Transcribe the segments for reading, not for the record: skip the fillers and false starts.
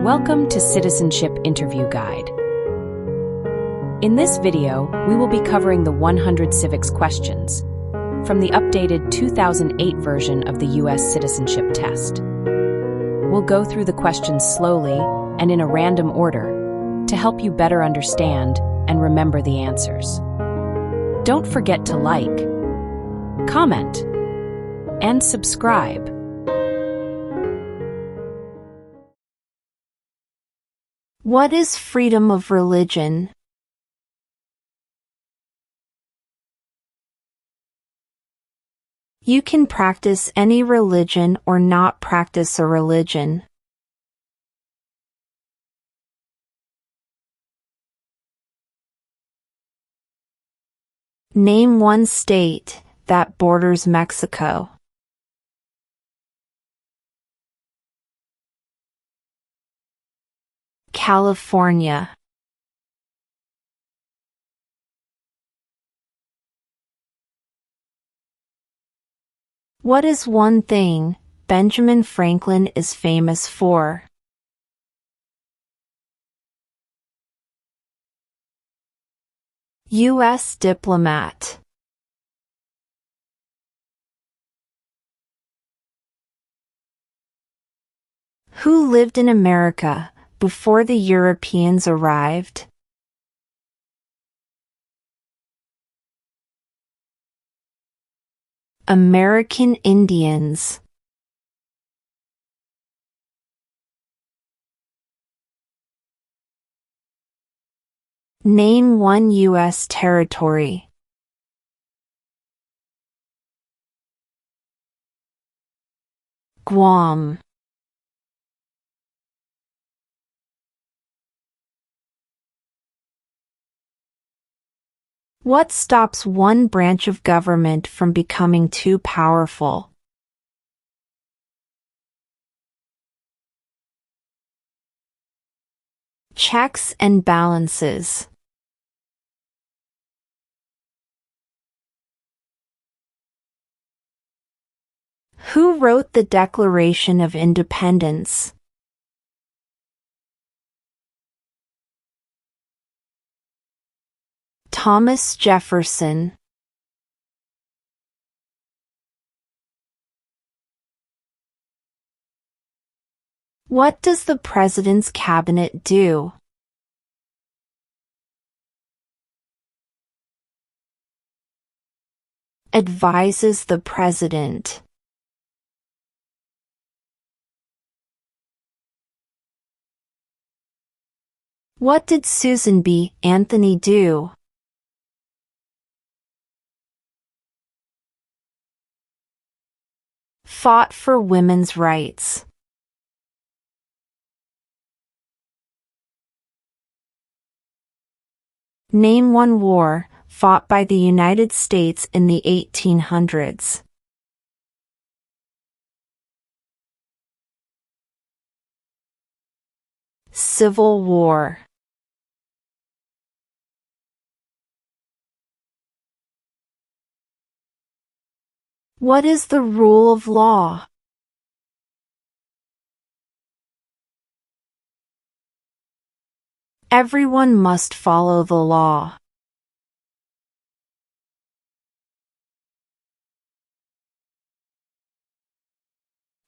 Welcome to Citizenship Interview Guide. In this video, we will be covering the 100 civics questions from the updated 2008 version of the U.S. Citizenship Test. We'll go through the questions slowly and in a random order to help you better understand and remember the answers. Don't forget to like, comment, and subscribe. What is freedom of religion? You can practice any religion or not practice a religion. Name one state that borders Mexico. California. What is one thing Benjamin Franklin is famous for? U.S. diplomat. Who lived in America before the Europeans arrived? American Indians. Name one U.S. territory. Guam. What stops one branch of government from becoming too powerful? Checks and balances. Who wrote the Declaration of Independence? Thomas Jefferson. What does the President's Cabinet do? Advises the President. What did Susan B. Anthony do? Fought for women's rights. Name one war fought by the United States in the 1800s. Civil War. What is the rule of law? Everyone must follow the law.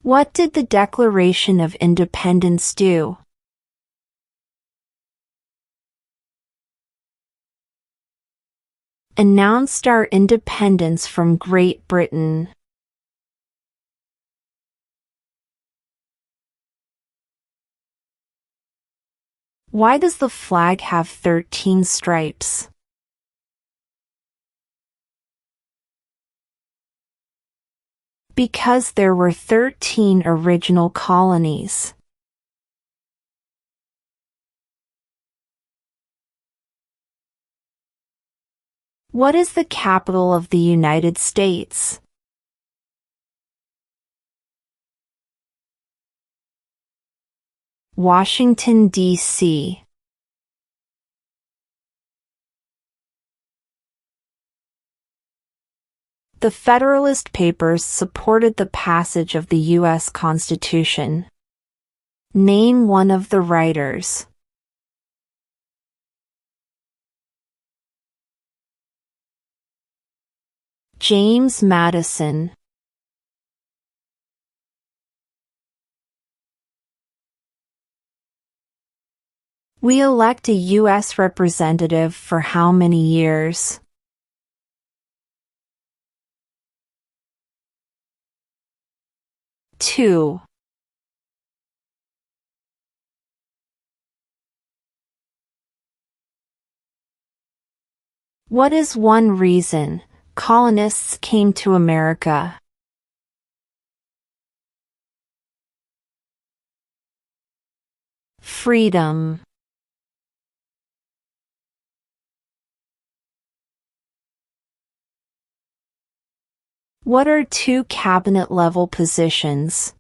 What did the Declaration of Independence do? Announced our independence from Great Britain. Why does the flag have 13 stripes? Because there were 13 original colonies. What is the capital of the United States? Washington, D.C. The Federalist Papers supported the passage of the U.S. Constitution. Name one of the writers. James Madison. We elect a U.S. representative for how many years? 2. What is one reason colonists came to America? Freedom. What are two cabinet-level positions?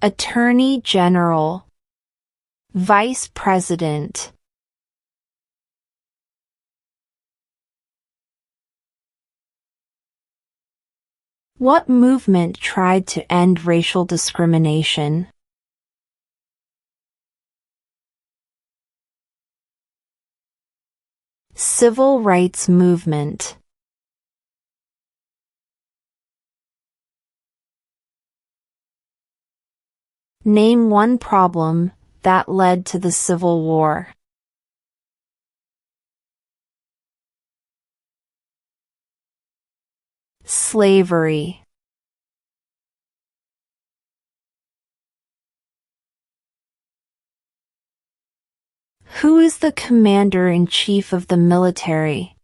Attorney General, Vice President. What movement tried to end racial discrimination? Civil rights movement. Name one problem that led to the Civil War. Slavery. Who is the commander-in-chief of the military?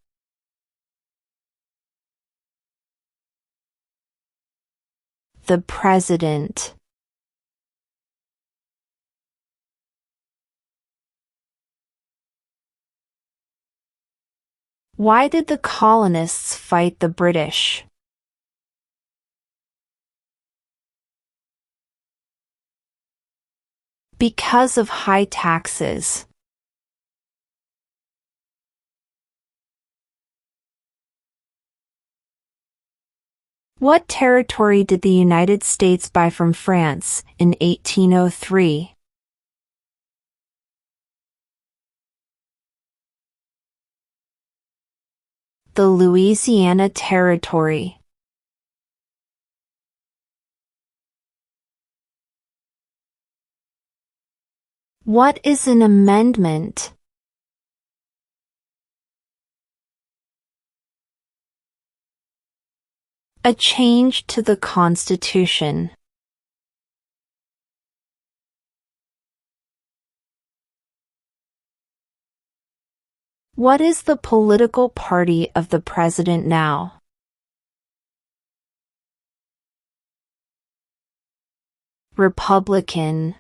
The President. Why did the colonists fight the British? Because of high taxes. What territory did the United States buy from France in 1803? The Louisiana Territory. What is an amendment? A change to the Constitution. What is the political party of the president now? Republican.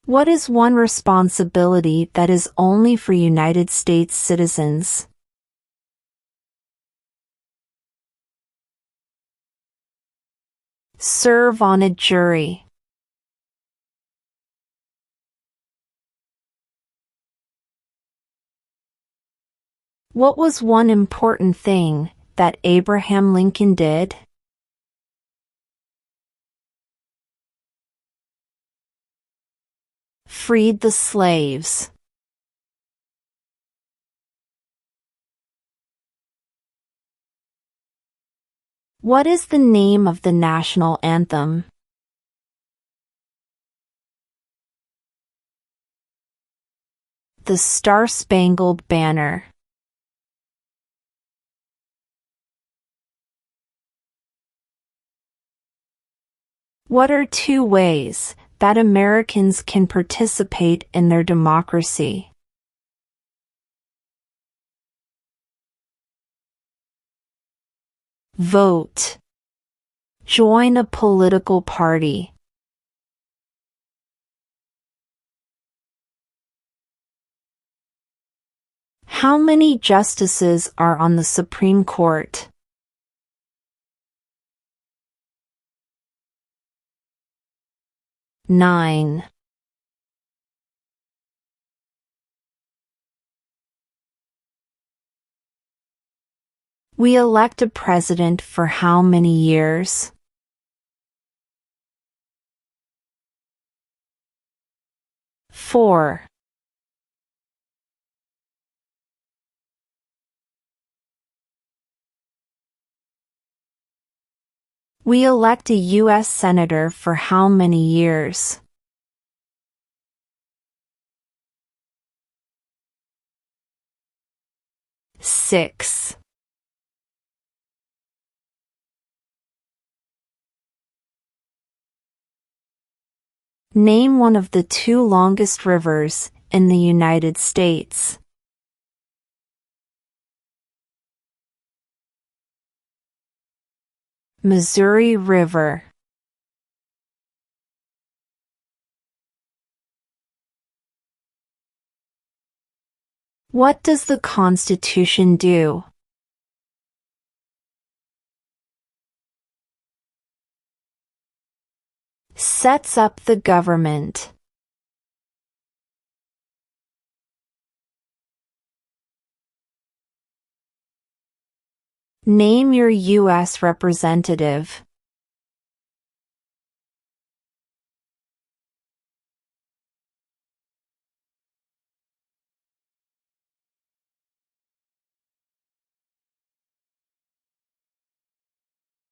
What is one responsibility that is only for United States citizens? Serve on a jury. What was one important thing that Abraham Lincoln did? Freed the slaves. What is the name of the national anthem? The Star-Spangled Banner. What are two ways that Americans can participate in their democracy? Vote. Join a political party. How many justices are on the Supreme Court? 9. We elect a president for how many years? Four. We elect a U.S. Senator for how many years? 6. Name one of the 2 longest rivers in the United States. Missouri River. What does the Constitution do? Sets up the government. Name your U.S. representative.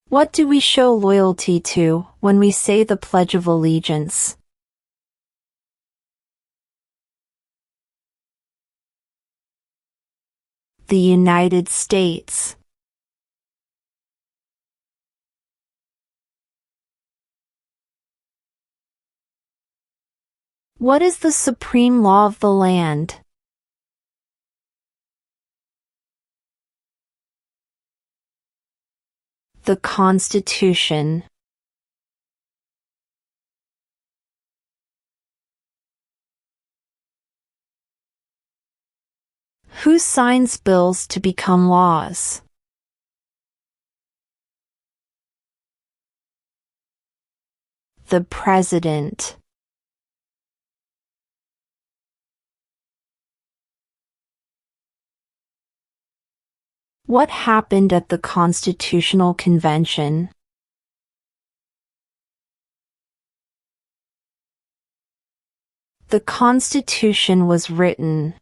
What do we show loyalty to when we say the Pledge of Allegiance? The United States. What is the supreme law of the land? The Constitution. Who signs bills to become laws? The President. What happened at the Constitutional Convention? The Constitution was written.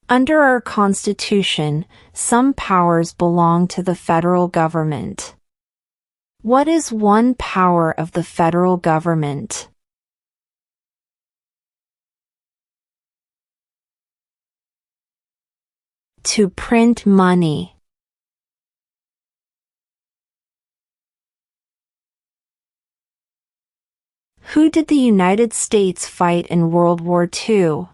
Under our Constitution, some powers belong to the federal government. What is one power of the federal government? To print money. Who did the United States fight in World War II?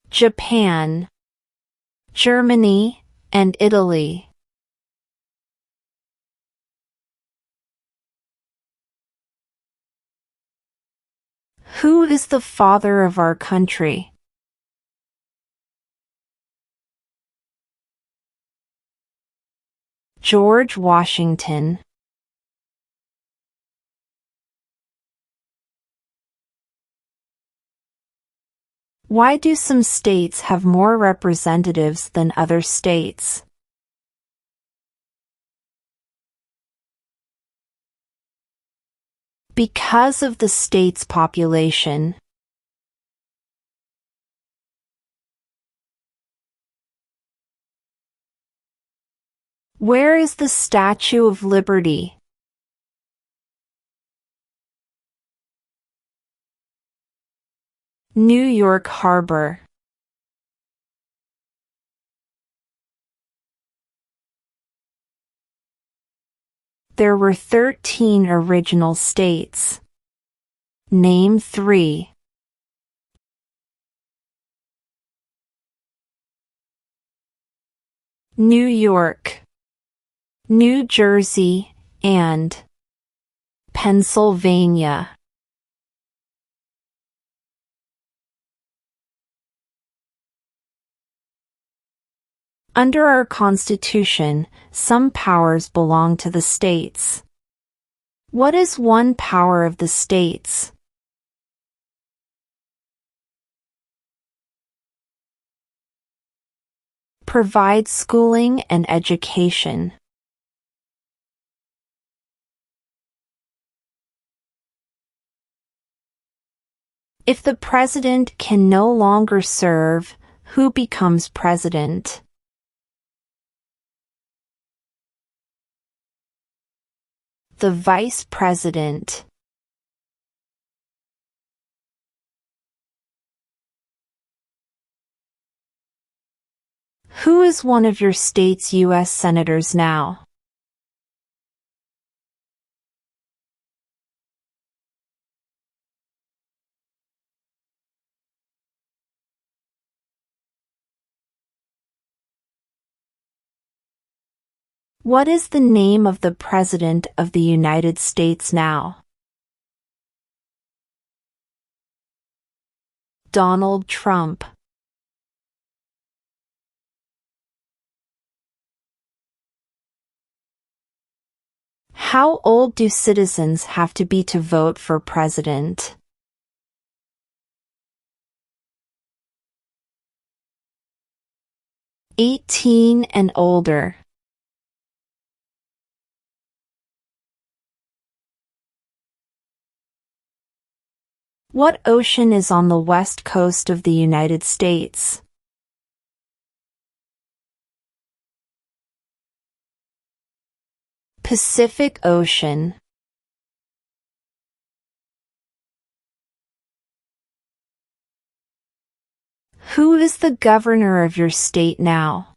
Japan, Germany, and Italy. Who is the father of our country? George Washington. Why do some states have more representatives than other states? Because of the state's population. Where is the Statue of Liberty? New York Harbor. There were 13 original states. Name 3. New York, New Jersey, and Pennsylvania. Under our Constitution, some powers belong to the states. What is one power of the states? Provide schooling and education. If the president can no longer serve, who becomes president? The vice president. Who is one of your state's U.S. senators now? What is the name of the President of the United States now? Donald Trump. How old do citizens have to be to vote for president? "18 and older." What ocean is on the west coast of the United States? Pacific Ocean. Who is the governor of your state now?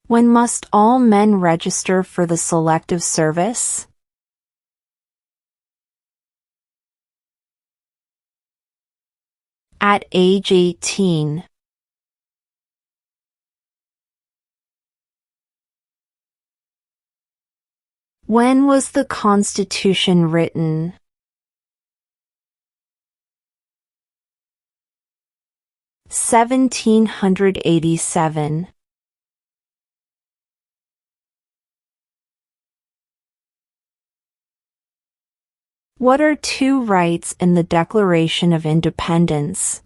When must all men register for the Selective Service? At age 18. When was the Constitution written? "1787. What are two rights in the Declaration of Independence?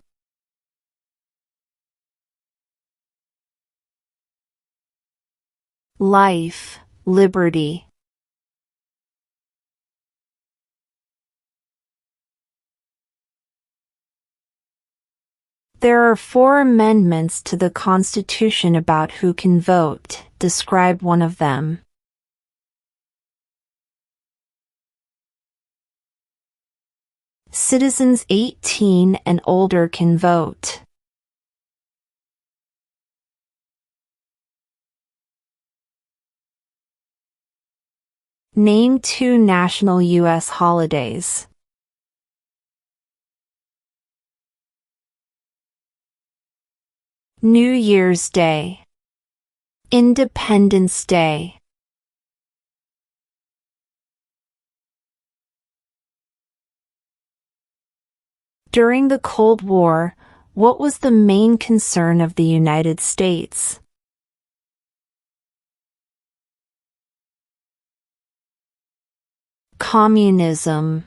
Life, liberty. There are 4 amendments to the Constitution about who can vote. Describe one of them. Citizens 18 and older can vote. Name 2 national U.S. holidays. New Year's Day. Independence Day. During the Cold War, what was the main concern of the United States? Communism.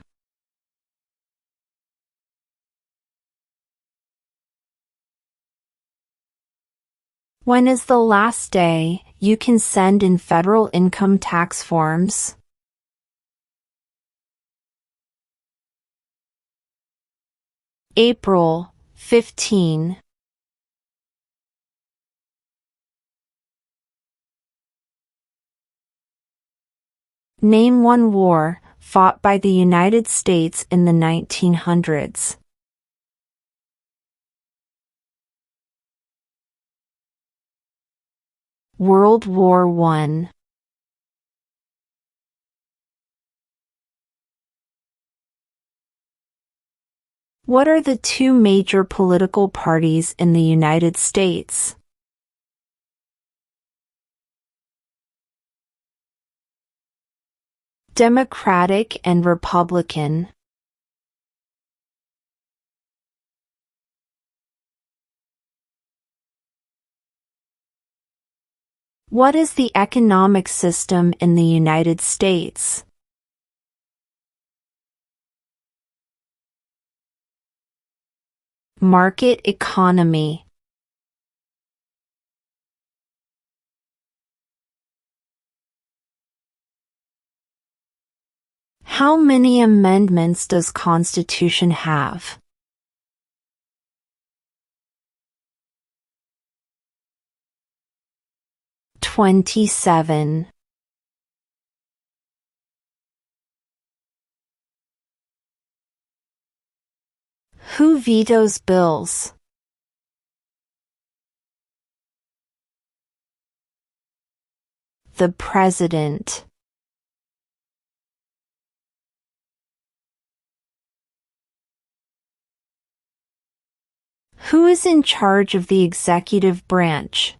When is the last day you can send in federal income tax forms? April 15. Name one war fought by the United States in the 1900s. World War I. What are the 2 major political parties in the United States? Democratic and Republican. What is the economic system in the United States? Market economy. How many amendments does Constitution have? 27. Who vetoes bills? The President. Who is in charge of the executive branch?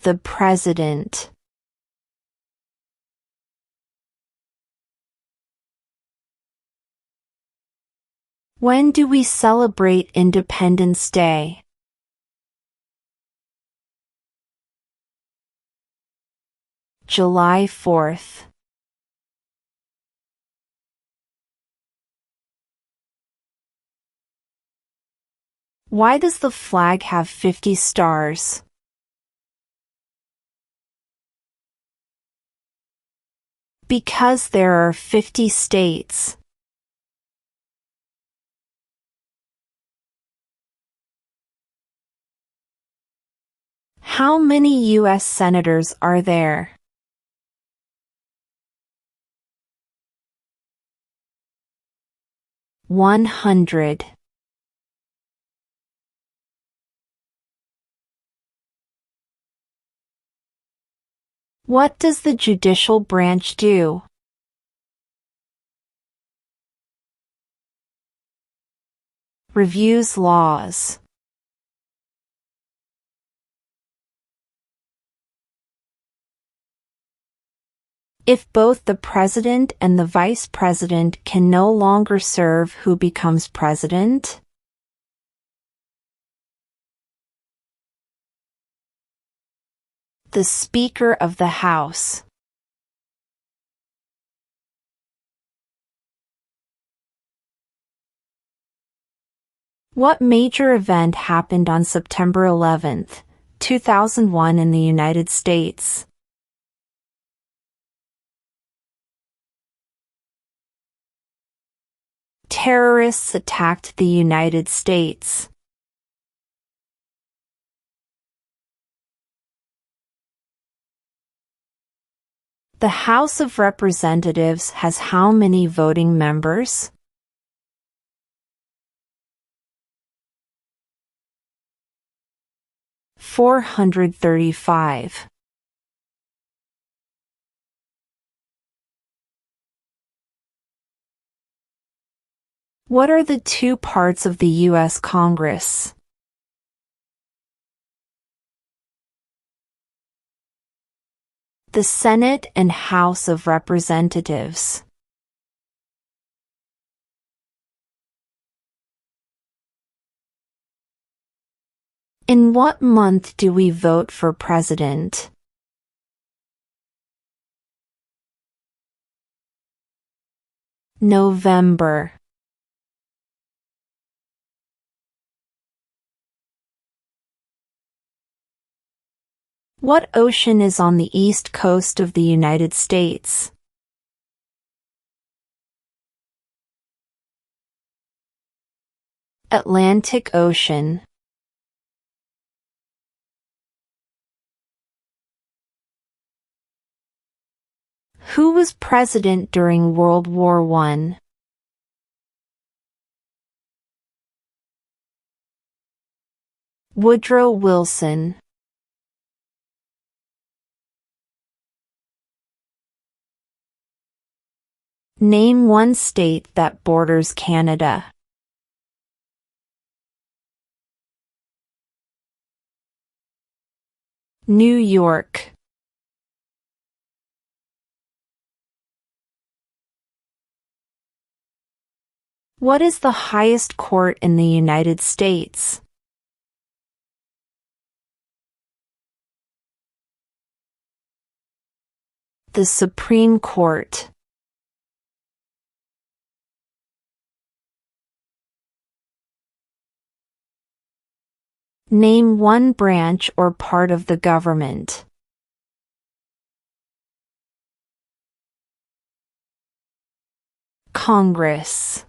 The President. When do we celebrate Independence Day? July 4th. Why does the flag have 50 stars? Because there are 50 states. How many U.S. senators are there? 100. What does the judicial branch do? Reviews laws. If both the president and the vice president can no longer serve, who becomes president? The Speaker of the House. What major event happened on September 11, 2001 in the United States? Terrorists attacked the United States. The House of Representatives has how many voting members? 435. What are the two parts of the U.S. Congress? The Senate and House of Representatives. In what month do we vote for president? November. What ocean is on the east coast of the United States? Atlantic Ocean. Who was president during World War I? Woodrow Wilson. Name one state that borders Canada. New York. What is the highest court in the United States? The Supreme Court. Name one branch or part of the government. Congress.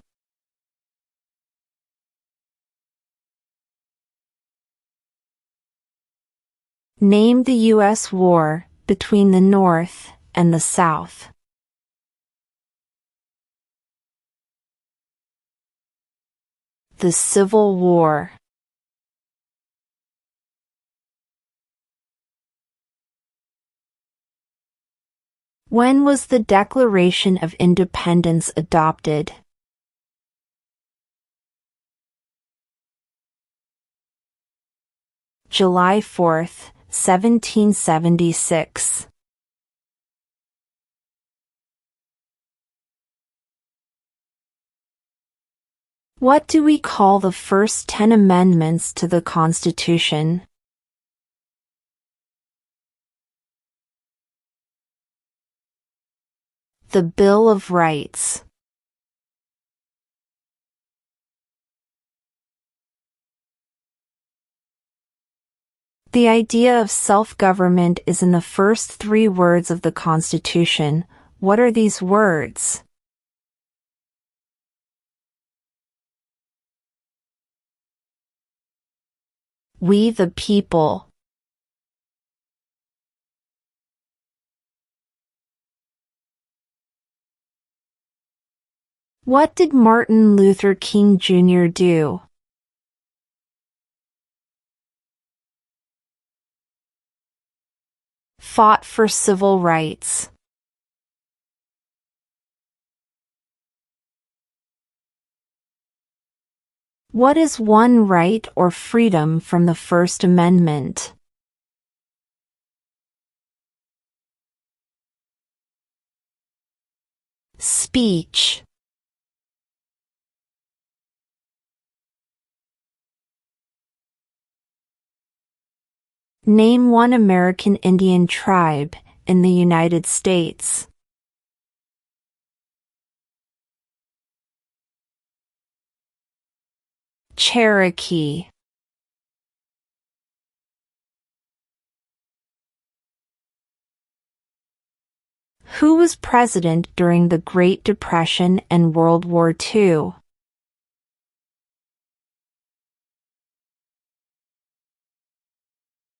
Name the U.S. war between the North and the South. The Civil War. When was the Declaration of Independence adopted? July 4, 1776. What do we call the first 10 amendments to the Constitution? The Bill of Rights. The idea of self-government is in the first 3 words of the Constitution. What are these words? We the people. What did Martin Luther King Jr. do? Fought for civil rights. What is one right or freedom from the First Amendment? Speech. Name one American Indian tribe in the United States. Cherokee. Who was president during the Great Depression and World War II?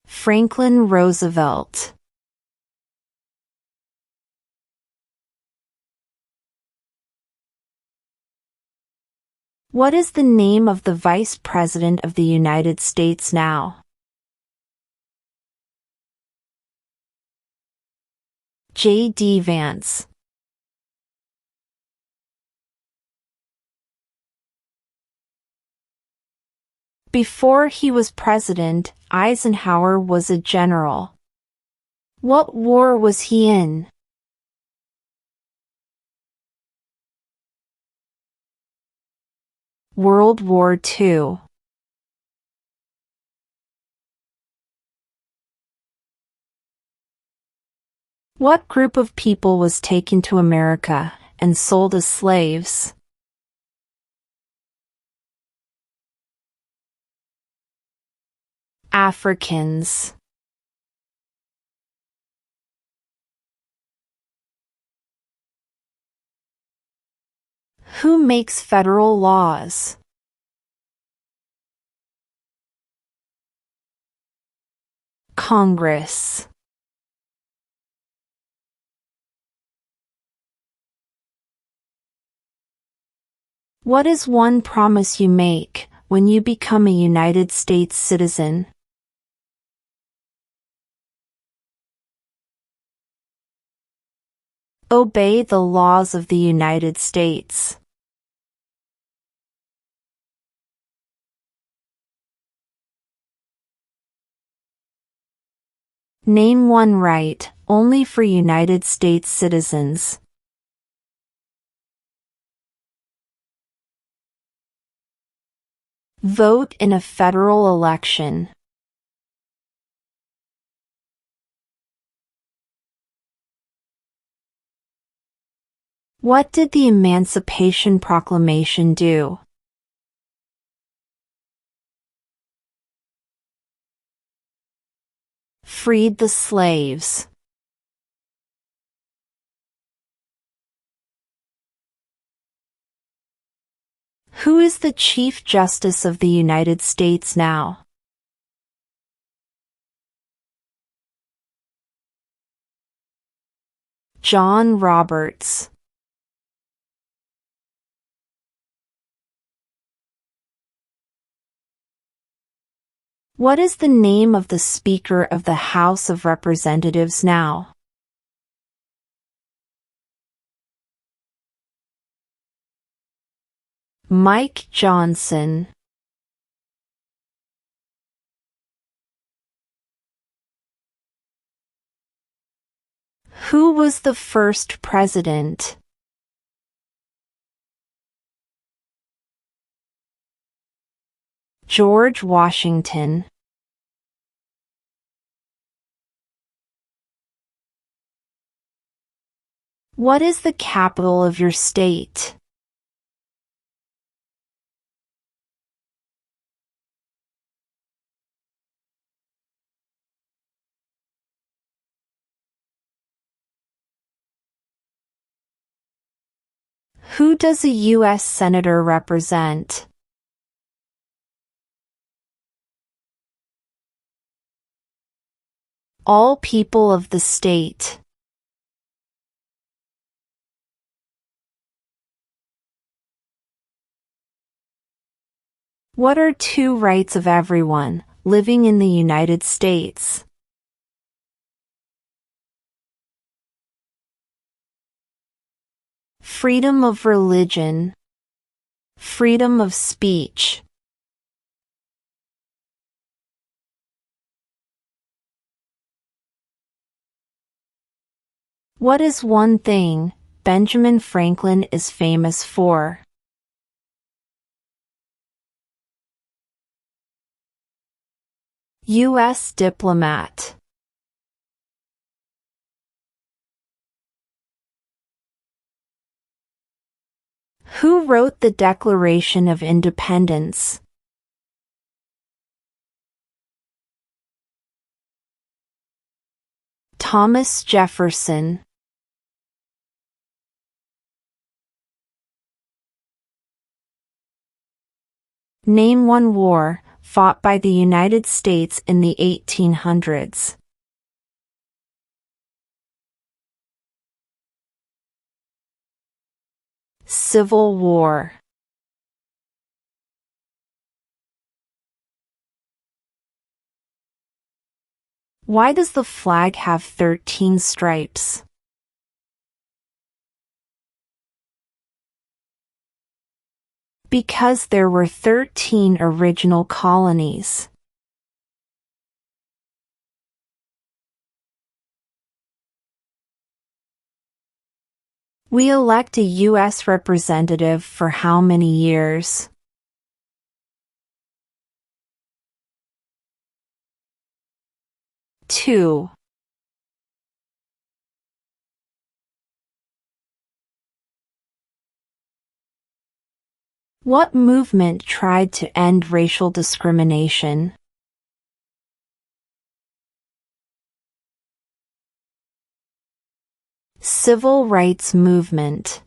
Franklin Roosevelt. What is the name of the Vice President of the United States now? J.D. Vance. Before he was president, Eisenhower was a general. What war was he in? World War II. What group of people was taken to America and sold as slaves? Africans. Who makes federal laws? Congress. What is one promise you make when you become a United States citizen? Obey the laws of the United States. Name one right, only for United States citizens. Vote in a federal election. What did the Emancipation Proclamation do? Freed the slaves. Who is the Chief Justice of the United States now? John Roberts. What is the name of the Speaker of the House of Representatives now? Mike Johnson. Who was the first president? George Washington. What is the capital of your state? Who does a U.S. Senator represent? All people of the state. What are two rights of everyone living in the United States? Freedom of religion. Freedom of speech. What is one thing Benjamin Franklin is famous for? U.S. diplomat. Who wrote the Declaration of Independence? Thomas Jefferson. Name one war fought by the United States in the 1800s. Civil War. Why does the flag have 13 stripes? Because there were 13 original colonies. We elect a U.S. representative for how many years? Two. What movement tried to end racial discrimination? Civil rights movement.